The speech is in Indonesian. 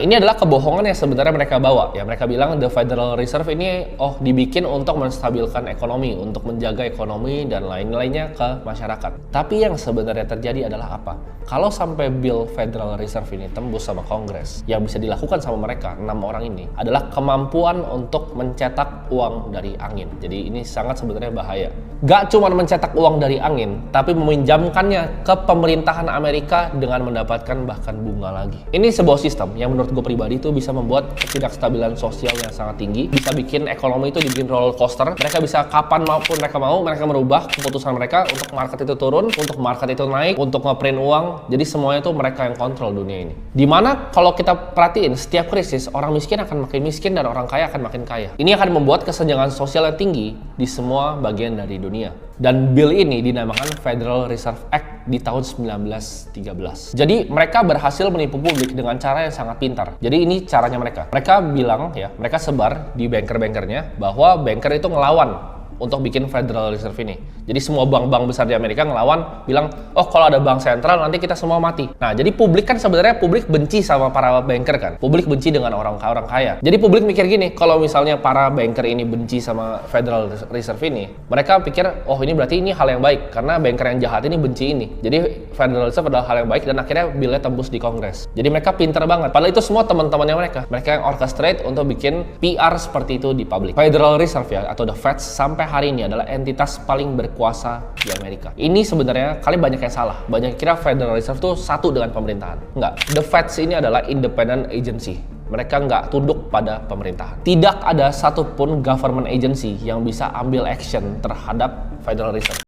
Ini adalah kebohongan yang sebenarnya mereka bawa. Ya, mereka bilang the Federal Reserve ini dibikin untuk menstabilkan ekonomi, untuk menjaga ekonomi dan lain-lainnya ke masyarakat. Tapi yang sebenarnya terjadi adalah apa? Kalau sampai bill Federal Reserve ini tembus sama Kongres, yang bisa dilakukan sama mereka 6 orang ini adalah kemampuan untuk mencetak uang dari angin. Jadi ini sangat sebenarnya bahaya. Gak cuma mencetak uang dari angin, tapi meminjamkannya ke pemerintahan Amerika dengan mendapatkan bahkan bunga lagi. Ini sebuah sistem yang menurut gue pribadi itu bisa membuat ketidakstabilan sosial yang sangat tinggi, bisa bikin ekonomi itu dibikin roller coaster. Mereka bisa kapan maupun mereka mau, mereka merubah keputusan mereka untuk market itu turun, untuk market itu naik, untuk ngeprint uang. Jadi semuanya itu mereka yang kontrol dunia ini. Dimana kalau kita perhatiin setiap krisis, orang miskin akan makin miskin dan orang kaya akan makin kaya. Ini akan membuat kesenjangan sosial yang tinggi di semua bagian dari dunia. Dan bill ini dinamakan Federal Reserve Act di tahun 1913. Jadi mereka berhasil menipu publik dengan cara yang sangat pintar. Jadi ini caranya mereka. Mereka bilang ya, mereka sebar di banker-bankernya bahwa banker itu ngelawan untuk bikin Federal Reserve ini. Jadi semua bank-bank besar di Amerika ngelawan, bilang, oh kalau ada bank sentral nanti kita semua mati. Nah, jadi publik kan sebenarnya publik benci sama para banker kan. Publik benci dengan orang kaya. Jadi publik mikir gini, kalau misalnya para banker ini benci sama Federal Reserve ini, mereka pikir, oh ini berarti ini hal yang baik, karena banker yang jahat ini benci ini. Jadi Federal Reserve adalah hal yang baik dan akhirnya billnya tembus di Kongres. Jadi mereka pinter banget. Padahal itu semua teman-temannya mereka. Mereka yang orchestrate untuk bikin PR seperti itu di publik. Federal Reserve ya, atau the Fed sampai hari ini adalah entitas paling berkuasa di Amerika. Ini sebenarnya kalian banyak yang salah. Banyak kira Federal Reserve itu satu dengan pemerintahan. Enggak. The Fed ini adalah independent agency. Mereka nggak tunduk pada pemerintahan. Tidak ada satupun government agency yang bisa ambil action terhadap Federal Reserve.